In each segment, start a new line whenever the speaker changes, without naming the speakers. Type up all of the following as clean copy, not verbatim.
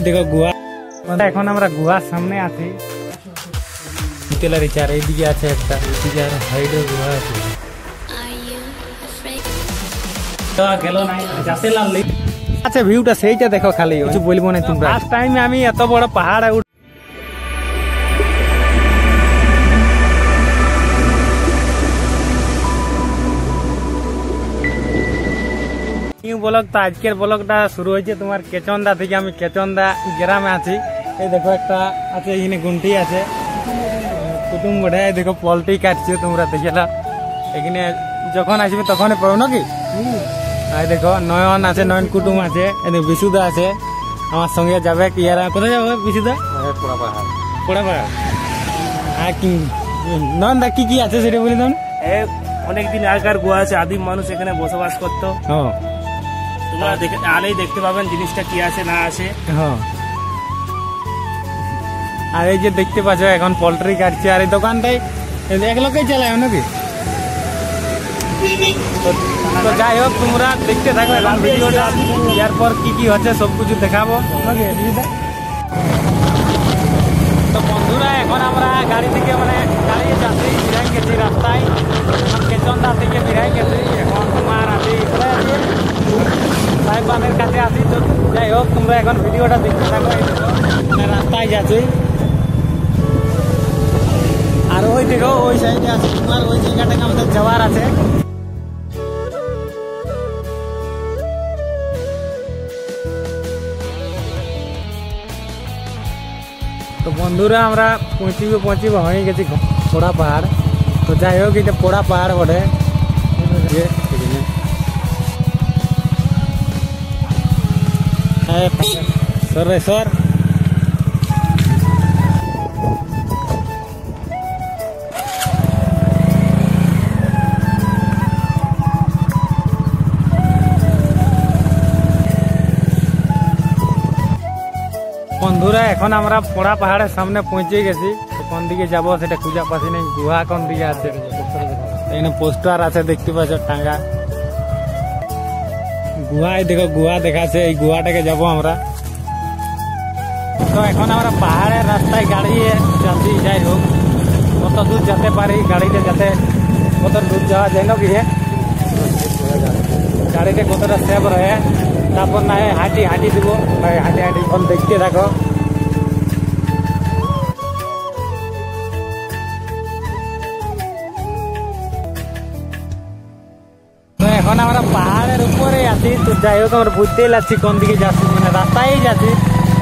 দেখো গুহা, এখন আমরা গুহার সামনে আছি। চার এইদিকে আছে একটা, এইদিকে আর সাইডে গুহা আছে। আচ্ছা ভিউটা সেইটা দেখো, খালি কিছু বলবো না তোমরা। ফার্স্ট টাইম আমি এত বড় পাহাড় ব্লগ। তো আজকের ব্লগটা শুরু হয়েছে তোমার কেচন্দা থেকে। আমি কেচন্দা গ্রামে আছি। এই দেখো একটা আছে, এখানে গুন্টি আছে, কুটুম বড়ে দেখো পলটি কাটছে, তোমরা দেখলা। এখানে যখন আসবে তখন পাবো নাকি। আর দেখো নয়ন আছে, নয়ন কুটুম আছে, এদিকে বিশুদা আছে আমার সঙ্গে যাবে। ইয়ারা কোথায় যাবে বিশুদা? পোড়া পাহাড়। পোড়া পাহাড়। আর কি নয়ন দা কি কি আছে সেটা বলি তখন।
অনেকদিন আগেকার গুহা আছে, আদিম মানুষ এখানে বসবাস করতো। তোমরা আলেই দেখতে পাবেন জিনিসটা কি আছে না আছে।
আর এই যে দেখতে পাচ্ছ এখন পোল্ট্রি কাটছে। আর এই দোকানটাই এক লোকই চালায় নাকি। তো যাই হোক তোমরা দেখতে থাকো এখন ভিডিওটা, এরপর কি কি হচ্ছে সব কিছু দেখাবো। তো বন্ধুরা এখন আমরা গাড়ি থেকে গাড়ি যাচ্ছি, বিরাই গেছি রাস্তায়, কেচন্দা থেকে বিরাই গেছি। এখন তোমার আছি সাহেবানের কাছে আছি। তো যাই হোক তোমরা এখন ভিডিওটা দেখতে থাকো। রাস্তায় যাচ্ছি, আর ওই দেখো ওই সাইডে আছে তোমার, ওই জায়গাটাকে আমাদের যাওয়ার আছে। তো বন্ধুরা আমরা পৌঁছিব হয়ে গেছি পোড়া পাহাড়। তো যাই হোক এটা পোড়া পাহাড় বটে। সর বন্ধুরা এখন আমরা পোড়া পাহাড়ের সামনে পৌঁছে গেছি। কোন দিকে যাবো সেটা খুঁজে পাচ্ছি না। গুহা কোন দিকে আছে, এখানে পোস্টার আছে দেখতে পাচ্ছ টাঙ্গা। গুহায় দেখো গুহা দেখাচ্ছে, এই গুহাটাকে যাবো আমরা। তো এখন আমরা পাহাড়ের রাস্তায় গাড়ি যাচ্ছি। যাই হোক কত দূর যেতে পারি গাড়িতে, যাতে কত দূর যাওয়া যায় না কি গাড়িতে কতটা সেফ রয়ে। তারপর না হাঁটি দিব, হাঁটি ফোন দেখতে থাকো। তো এখন আমরা পাহাড়ের উপরে আছি। তো যাই হোক আমরা বুঝতেই লাগছি কোন দিকে যাচ্ছি, রাস্তায় যাচ্ছি।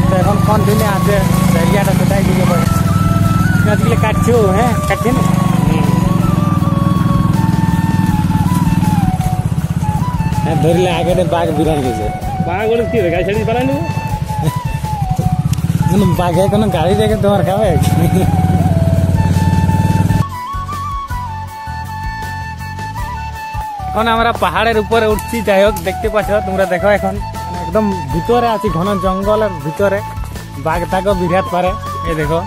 তো এখন কন্টিনিউ আছে জায়গাটা, সেটাই দিকে পড়ে গাছগুলো কাটছো। হ্যাঁ কাটছে না। হ্যাঁ ধরলে আগে বাঘ বিরাট গেছে।
বাঘ বলে কি গাড়ি ছাড়ি পালাই নেবো।
বাঘে কোনো গাড়ি দেখে তোমার খাবে। এখন আমরা পাহাড়ের উপরে উঠছি। যাই হোক দেখতে পাচ্ছ তোমরা দেখো, এখন একদম ভিতরে আছি, ঘন জঙ্গলের ভিতরে। বাঘ থাকো বিরাট পারে। এই দেখো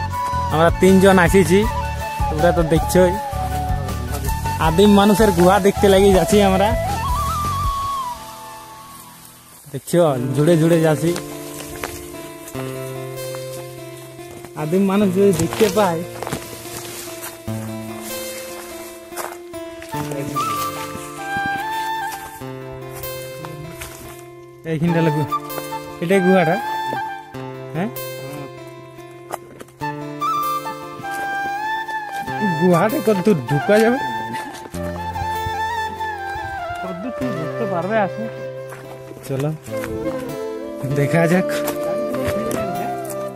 আমরা 3 জন আসিছি, তোমরা তো দেখছোই। আদিম মানুষের গুহা দেখতে লাগি যাচ্ছি আমরা। দেখছো জুড়ে জুড়ে যাচ্ছি। আদিম মানুষ যদি দেখতে পায় এইখানটা লাগবে, এটাই গুহাটা। হ্যাঁ গুহাটা কত দূর ঢুকা যাবে, কত দূর তুমি ঢুকতে পারবে? আসো চলো দেখা যাক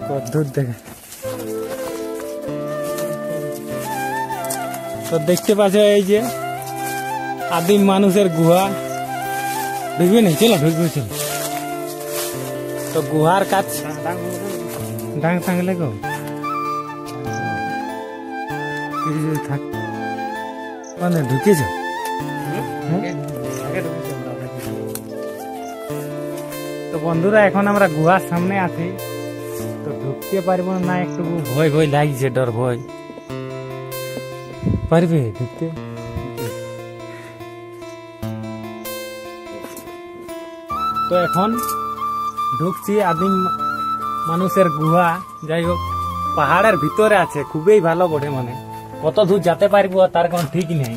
কত দূর দেখা। তো দেখতে পাচ্ছ এই যে আদিম মানুষের গুহা। ঢুকবে না? চলো ঢুকবে, চলো। তো গুহার কাজ ডাং থাকলে গো থাক মানে ঢুকেছ। তো বন্ধুরা এখন আমরা গুহার সামনে আছি। তো ঢুকতে পারবো না, একটু ভয় ভয় লাগছে, ডর ভয়। পারবে ঢুকতে? তো এখন ঢুকছি আদিম মানুষের গুহা, যাই হোক পাহাড়ের ভিতরে আছে, খুবই ভালো বটে। মানে কত দূর যেতে পারবো তার কোনো ঠিক নেই,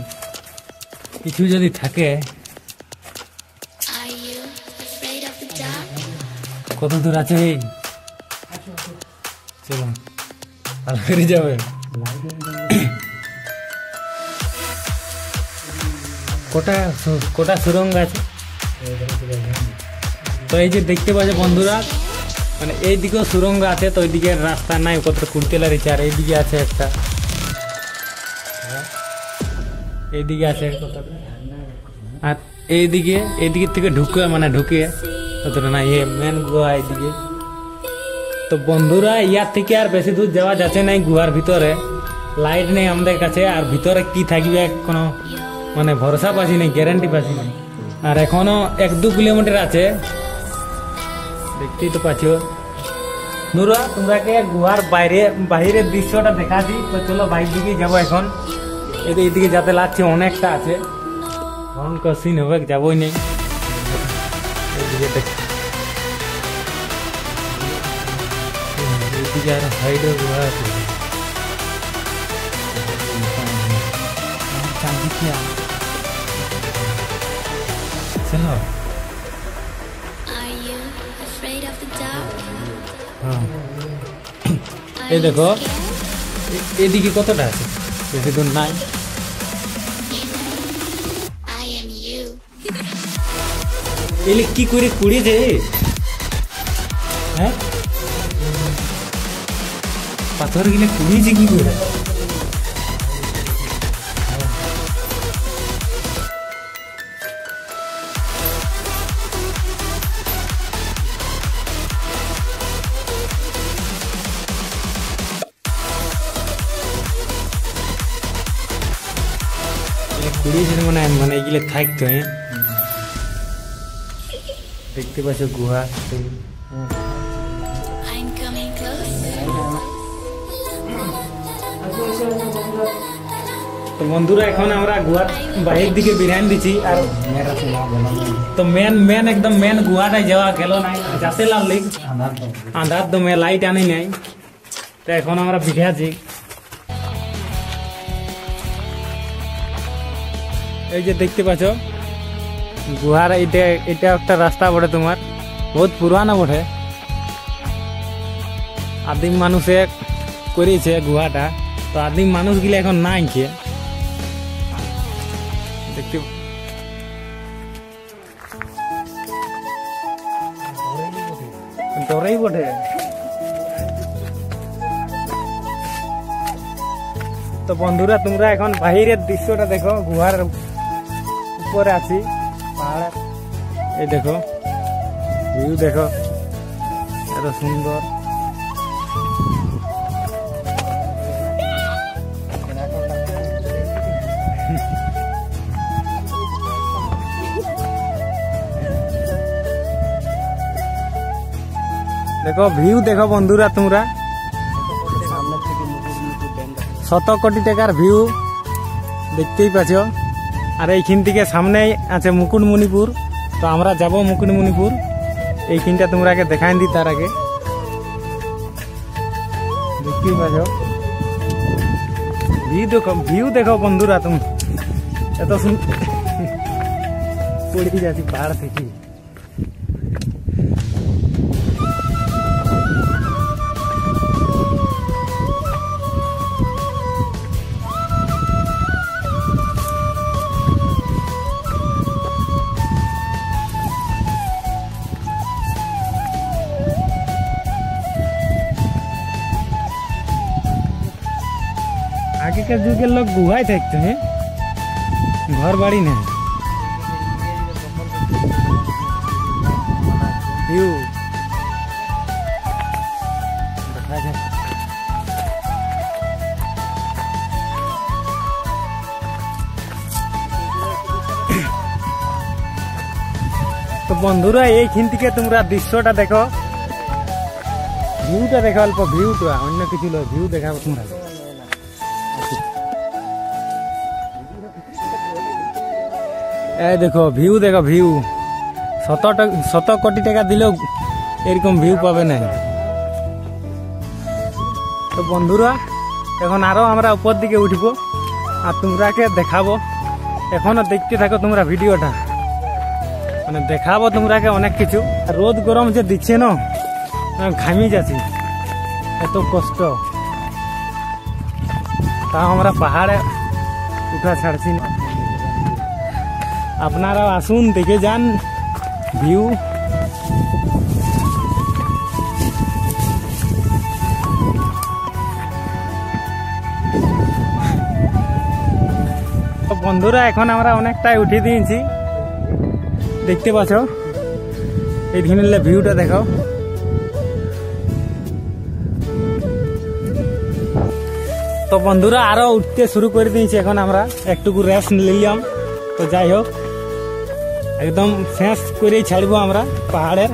কিছু যদি থাকে। কত দূর আছে? চলো ভালো করে যাবে। কোটা সুরঙ্গ আছে। তো এই যে দেখতে পাচ্ছ বন্ধুরা, মানে এইদিকেও সুরঙ্গ আছে, তো ওইদিকে রাস্তা নাই, কত কুলতেলার ইচ্ছে। আর এইদিকে আছে একটা, এইদিকে আছে, আর এইদিকে থেকে ঢুকে অতটা না, ইয়ে মেন গুহা এইদিকে। তো বন্ধুরা ইয়ার থেকে আর বেশি দূর যাওয়া যাচ্ছে নাই, গুহার ভিতরে লাইট নেই আমাদের কাছে, আর ভিতরে কি থাকবে কোনো মানে ভরসা পাচ্ছি নাই, গ্যারান্টি পাচ্ছি নাই। আর এখনো 1-2 কিলোমিটার আছে, দেখতেই তো পাচ্ছ। নুরা তোমরাকে গুহার বাইরের দৃশ্যটা দেখাচ্ছি। তো চলো বাইক দিকে যাবো এখন। এইদিকে যাতে লাগছে অনেকটা আছে, ভয়ঙ্কর সিন হবে, যাবোই নেই। এইদিকে আর সাইডে গুহা আছে। চলো এই দেখো এদিকে কতটা আছে, বেশি দূর নাই। এলে কি করে কুড়িয়েছে? হ্যাঁ পাথর গিলে কুড়িয়েছে কি করে? মানে এগুলো থাকতো। দেখতে পাচ্ছ গুহা। তো বন্ধুরা এখন আমরা গুহার বাইরের দিকে বিরিয়ানি দিচ্ছি। আর তো মেন একদম মেন গুহাটাই যাওয়া গেল নাই, যাতে লাগলি আন্ধার তো লাইট আনি নাই। তো এখন আমরা বিরিয়াছি। এই যে দেখতে পাচ্ছ গুহার এটা একটা রাস্তা বটে, তোমার বহুত পুরানো বটে। আদিম মানুষে করেছে গুহাটা। তো আদিম মানুষগুলো এখন নাই কে দেখতে ডরেই বটে। তো বন্ধুরা তোমরা এখন বাহিরের দৃশ্যটা দেখো, গুহার উপরে আছি পাহাড়। এই দেখো ভিউ দেখো, এত সুন্দর। দেখো ভিউ দেখো বন্ধুরা, তোমরা 100 কোটি টাকার ভিউ দেখতেই পাচ্ছ। আর এইখান থেকে সামনেই আছে মুকুটমণিপুর। তো আমরা যাব মুকুটমণিপুর, এইখানটা তোমরাকে দেখাই দিই। তার আগে দেখতেই পাচ্ছ ভিউ দেখো বন্ধুরা, তুমি এত সুন্দর পড়ে যাচ্ছি পাহাড় থেকে। আগেকার যুগের লোক গুহায় থাকতো, হ্যাঁ ঘর বাড়ি না। তো বন্ধুরা এইখান থেকে তোমরা দৃশ্যটা দেখো, ভিউটা দেখো, অল্প ভিউটা, অন্য কিছু নয়, ভিউ দেখাবো তোমরা। এই দেখো ভিউ দেখো, ভিউ 100 কোটি টাকা দিলেও এরকম ভিউ পাবে না। তো বন্ধুরা এখন আরো আমরা উপর দিকে উঠবো আর তোমরাকে দেখাবো। এখনো দেখতে থাকো তোমরা ভিডিওটা, মানে দেখাবো তোমরাকে অনেক কিছু। রোদ গরম যে দিচ্ছে না, ঘামি যাচ্ছি, এত কষ্ট। তাও আমরা পাহাড়ে উঠা ছাড়ছি না। আপনারাও আসুন, দেখে যান ভিউ। বন্ধুরা এখন আমরা অনেকটাই উঠে দিয়েছি, দেখতে পাচ্ছ। এই ধিনের ভিউটা দেখো। তো বন্ধুরা আরো উঠতে শুরু করে দিয়েছি। এখন আমরা একটুকু রেস্ট নিলাম। তো যাই হোক, একদম শেষ করেই ছাড়বো আমরা পাহাড়ের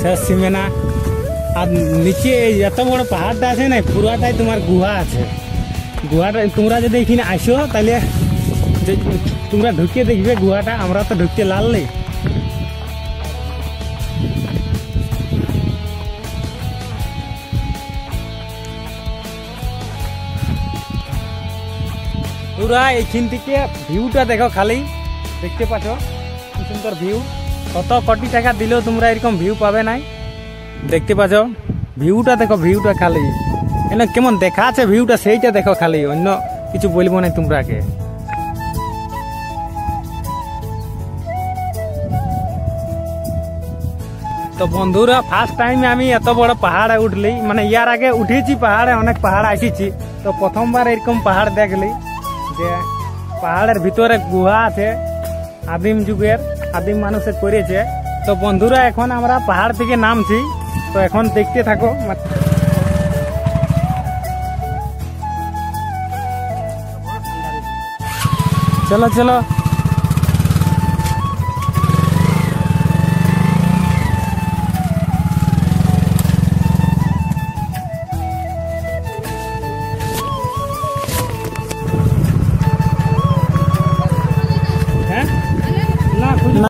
শেষ সীমানা। আর নিচে এত বড় পাহাড়টা আছে না, পুরাটাই তোমার গুহা আছে। গুহাটা তোমরা যদি এখানে আসো তাহলে তোমরা ঢুকে দেখবে গুহাটা। আমরা তো ঢুকতে লাল নেই। পুরা এইখান থেকে ভিউটা দেখো, খালি দেখতে পাচ্ছ কি সুন্দর ভিউ। কত কোটি টাকা দিলেও তোমরা এরকম ভিউ পাবে নাই। দেখতে পাচ্ছ ভিউটা দেখো, ভিউটা খালি এনে কেমন দেখা আছে ভিউটা, সেইটা দেখো খালি, অন্য কিছু বলবো না তোমরাকে। তো বন্ধুরা ফার্স্ট টাইম আমি এত বড় পাহাড়ে উঠলি, মানে ইয়ার আগে উঠেছি পাহাড়ে, অনেক পাহাড় আসিছি। তো প্রথমবার এরকম পাহাড় দেখলি যে পাহাড়ের ভিতরে গুহা আছে, আদিম যুগের, আদিম মানুষে করেছে। তো বন্ধুরা এখন আমরা পাহাড় থেকে নামছি। তো এখন দেখতে থাকো। চলো চলো।